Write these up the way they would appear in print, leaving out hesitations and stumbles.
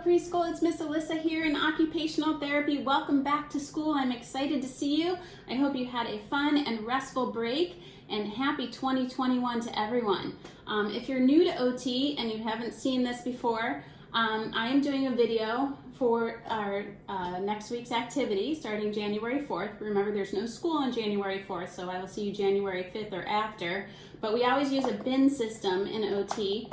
Preschool, it's Miss Alyssa here in Occupational Therapy. Welcome back to school. I'm excited to see you. I hope you had a fun and restful break, and happy 2021 to everyone. If you're new to OT and you haven't seen this before, I am doing a video for our next week's activity starting January 4th. Remember, there's no school on January 4th, so I will see you January 5th or after. But we always use a bin system in OT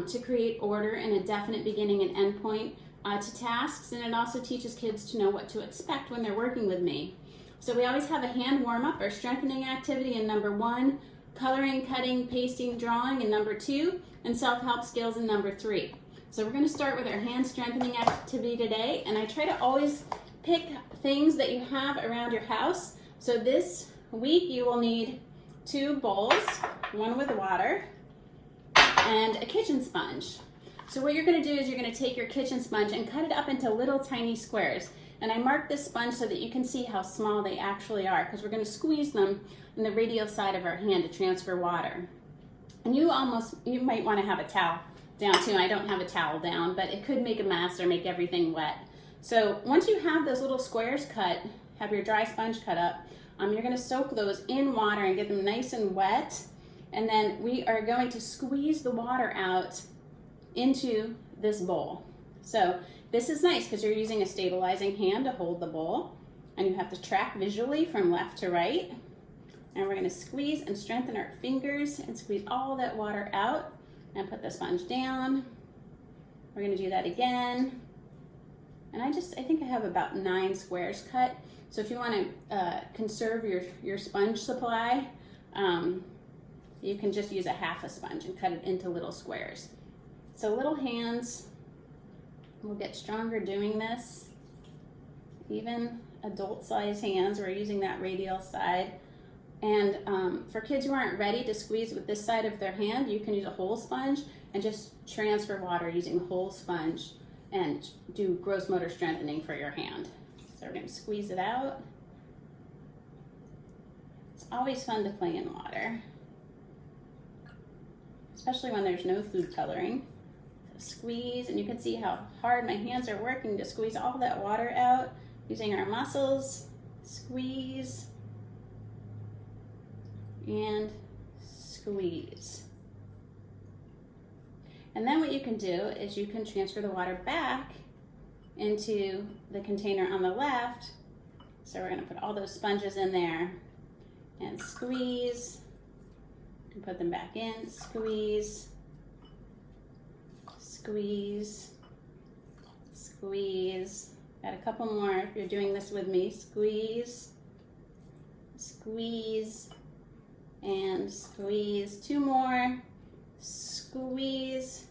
to create order and a definite beginning and end point to tasks, and it also teaches kids to know what to expect when they're working with me. So we always have a hand warm-up or strengthening activity in number 1, coloring, cutting, pasting, drawing in number 2, and self-help skills in number 3. So we're going to start with our hand strengthening activity today, and I try to always pick things that you have around your house. So this week you will need 2 bowls, one with water, and a kitchen sponge. So what you're going to do is you're going to take your kitchen sponge and cut it up into little tiny squares. And I marked this sponge so that you can see how small they actually are, because we're going to squeeze them in the radial side of our hand to transfer water. And you might want to have a towel down too. I don't have a towel down, but it could make a mess or make everything wet. So once you have those little squares cut, have your dry sponge cut up, you're going to soak those in water and get them nice and wet. And then we are going to squeeze the water out into this bowl. So this is nice because you're using a stabilizing hand to hold the bowl, and you have to track visually from left to right. And we're going to squeeze and strengthen our fingers and squeeze all that water out and put the sponge down. We're going to do that again. And I think I have about 9 squares cut. So if you want to conserve your sponge supply, you can just use a half a sponge and cut it into little squares. So little hands will get stronger doing this. Even adult-sized hands, we're using that radial side. And for kids who aren't ready to squeeze with this side of their hand, you can use a whole sponge and just transfer water using a whole sponge and do gross motor strengthening for your hand. So we're going to squeeze it out. It's always fun to play in water, especially when there's no food coloring. So squeeze, and you can see how hard my hands are working to squeeze all that water out using our muscles. Squeeze and squeeze. And then what you can do is you can transfer the water back into the container on the left. So we're going to put all those sponges in there and squeeze and put them back in. Squeeze, squeeze, squeeze. Got a couple more if you're doing this with me. Squeeze, squeeze, and squeeze. 2 more. Squeeze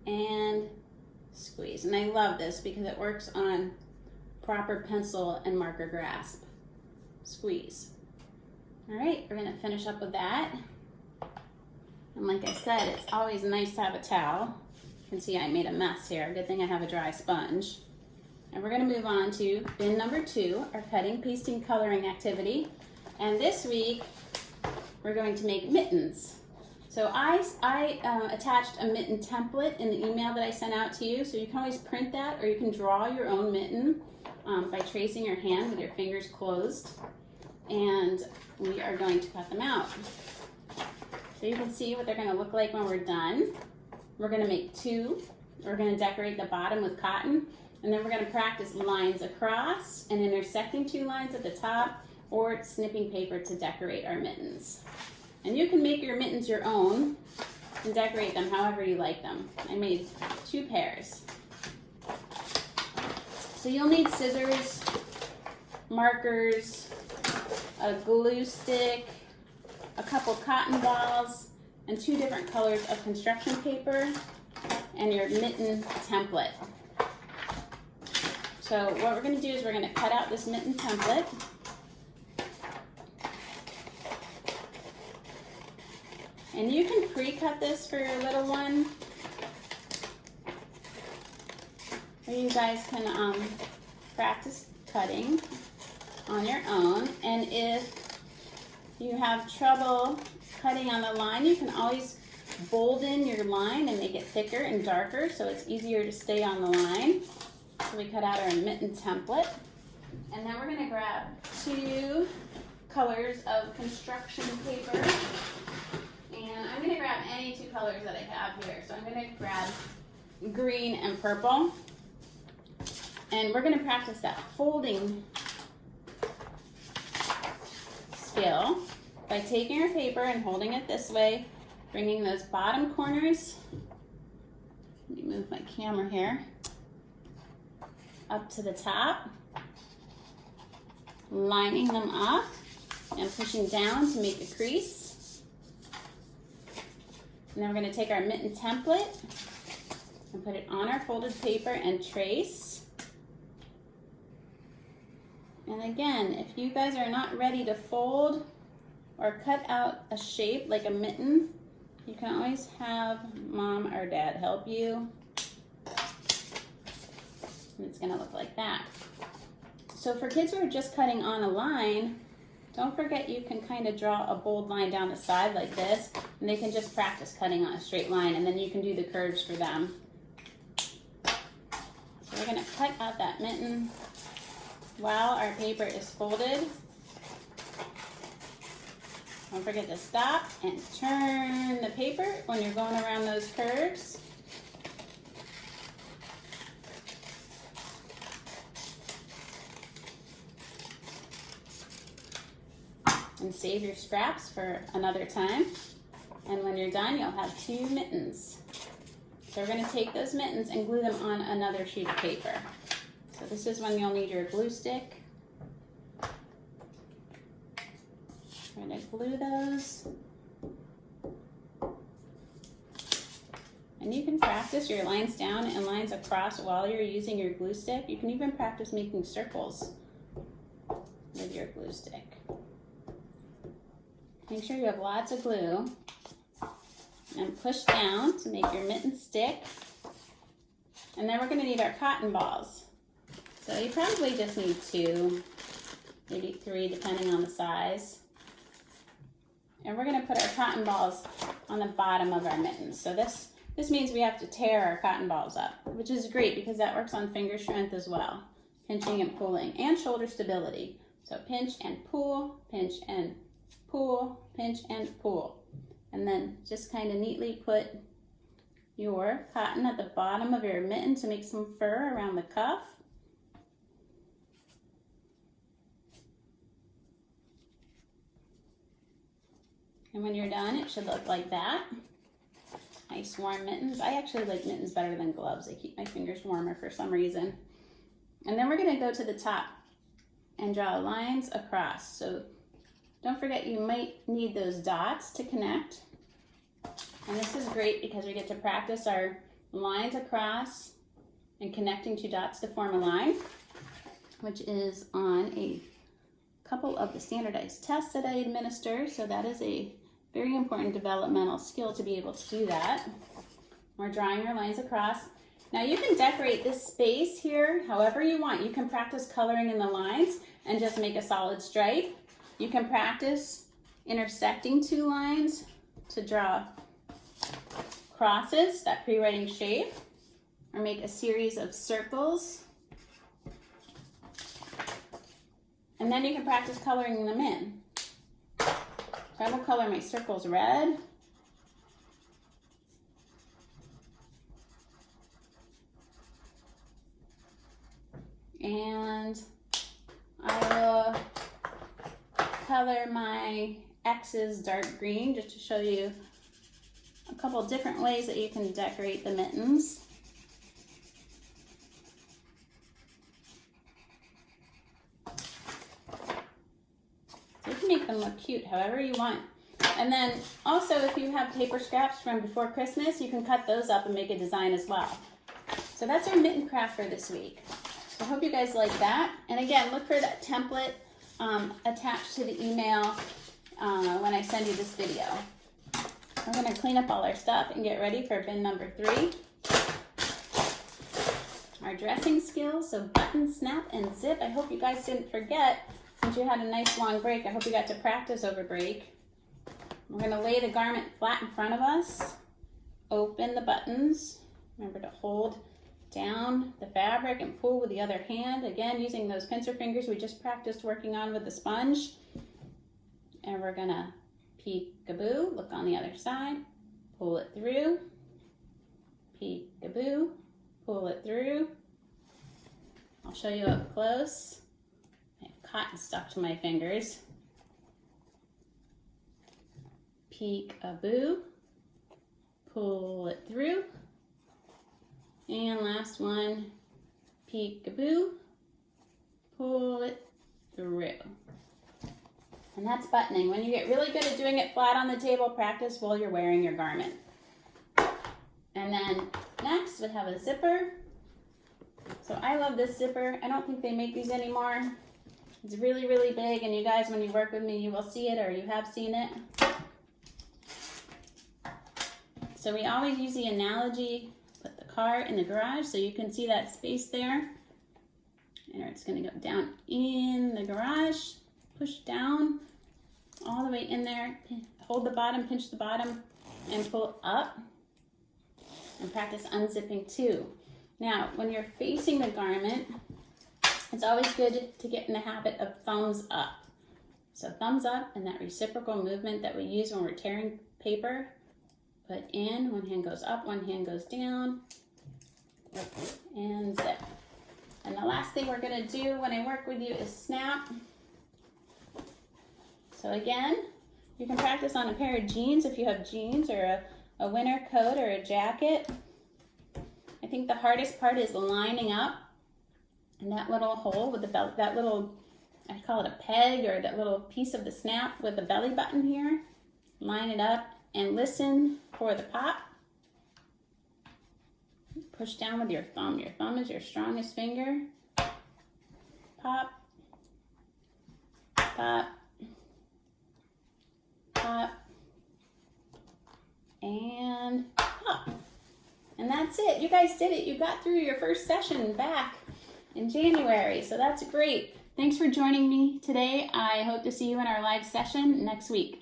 and squeeze. And I love this because it works on proper pencil and marker grasp. Squeeze. All right, we're going to finish up with that. And like I said, it's always nice to have a towel. You can see I made a mess here. Good thing I have a dry sponge. And we're going to move on to bin number 2, our cutting, pasting, coloring activity. And this week, we're going to make mittens. So I attached a mitten template in the email that I sent out to you. So you can always print that, or you can draw your own mitten by tracing your hand with your fingers closed. And we are going to cut them out. So you can see what they're going to look like when we're done. We're going to make 2. We're going to decorate the bottom with cotton. And then we're going to practice lines across and intersecting 2 lines at the top, or snipping paper to decorate our mittens. And you can make your mittens your own and decorate them however you like them. I made 2 pairs. So you'll need scissors, markers, a glue stick, a couple cotton balls, and 2 different colors of construction paper, and your mitten template. So what we're going to do is we're going to cut out this mitten template. And you can pre-cut this for your little one, or you guys can practice cutting on your own. And if you have trouble cutting on the line, you can always bolden your line and make it thicker and darker so it's easier to stay on the line. So we cut out our mitten template. And then we're going to grab 2 colors of construction paper. And I'm going to grab any 2 colors that I have here. So I'm going to grab green and purple. And we're going to practice that folding skill by taking our paper and holding it this way, bringing those bottom corners, let me move my camera here, up to the top, lining them up and pushing down to make a crease. And then we're going to take our mitten template and put it on our folded paper and trace. And again, if you guys are not ready to fold or cut out a shape like a mitten, you can always have mom or dad help you. And it's gonna look like that. So for kids who are just cutting on a line, don't forget you can kind of draw a bold line down the side like this, and they can just practice cutting on a straight line, and then you can do the curves for them. So we're gonna cut out that mitten while our paper is folded. Don't forget to stop and turn the paper when you're going around those curves. And save your scraps for another time. And when you're done, you'll have 2 mittens. So we're going to take those mittens and glue them on another sheet of paper. So this is when you'll need your glue stick. We're going to glue those. And you can practice your lines down and lines across while you're using your glue stick. You can even practice making circles with your glue stick. Make sure you have lots of glue and push down to make your mitten stick. And then we're going to need our cotton balls. So you probably just need 2, maybe 3 depending on the size. And we're going to put our cotton balls on the bottom of our mittens. So this means we have to tear our cotton balls up, which is great because that works on finger strength as well. Pinching and pulling and shoulder stability. So pinch and pull, pinch and pull, pinch and pull. And then just kind of neatly put your cotton at the bottom of your mitten to make some fur around the cuff. And when you're done, it should look like that. Nice warm mittens. I actually like mittens better than gloves. They keep my fingers warmer for some reason. And then we're going to go to the top and draw lines across. So don't forget you might need those dots to connect. And this is great because we get to practice our lines across and connecting 2 dots to form a line, which is on a couple of the standardized tests that I administer. So that is a very important developmental skill to be able to do that. We're drawing our lines across. Now you can decorate this space here however you want. You can practice coloring in the lines and just make a solid stripe. You can practice intersecting 2 lines to draw crosses, that pre-writing shape, or make a series of circles. And then you can practice coloring them in. So I will color my circles red. And I will color my X's dark green just to show you a couple different ways that you can decorate the mittens. So you can make them look cute however you want. And then also if you have paper scraps from before Christmas, you can cut those up and make a design as well. So that's our mitten craft for this week. So I hope you guys like that. And again, look for that template attached to the email when I send you this video. We're going to clean up all our stuff and get ready for bin number 3. Our dressing skills, so button, snap, and zip. I hope you guys didn't forget since you had a nice long break. I hope you got to practice over break. We're going to lay the garment flat in front of us open the buttons. Remember to hold down the fabric and pull with the other hand. Again, using those pincer fingers we just practiced working on with the sponge. And we're gonna peek-a-boo, look on the other side, pull it through, peek-a-boo, pull it through. I'll show you up close. I have cotton stuck to my fingers. Peek-a-boo, pull it through. And last one, peek-a-boo, pull it through. And that's buttoning. When you get really good at doing it flat on the table, practice while you're wearing your garment. And then next we have a zipper. So I love this zipper. I don't think they make these anymore. It's really, really big, and you guys, when you work with me, you will see it, or you have seen it. So we always use the analogy, put the car in the garage so you can see that space there. And it's gonna go down in the garage, push down all the way in there, hold the bottom, pinch the bottom, and pull up. And practice unzipping too. Now, when you're facing the garment, it's always good to get in the habit of thumbs up. So thumbs up and that reciprocal movement that we use when we're tearing paper. Put in, one hand goes up, one hand goes down, and zip. And the last thing we're gonna do when I work with you is snap. So again, you can practice on a pair of jeans if you have jeans, or a winter coat or a jacket. I think the hardest part is lining up in that little hole with the belt, that little, I call it a peg, or that little piece of the snap with the belly button here. Line it up and listen for the pop. Push down with your thumb. Your thumb is your strongest finger. Pop, pop, pop, and pop. And that's it. You guys did it. You got through your first session back in January, so that's great. Thanks for joining me today. I hope to see you in our live session next week.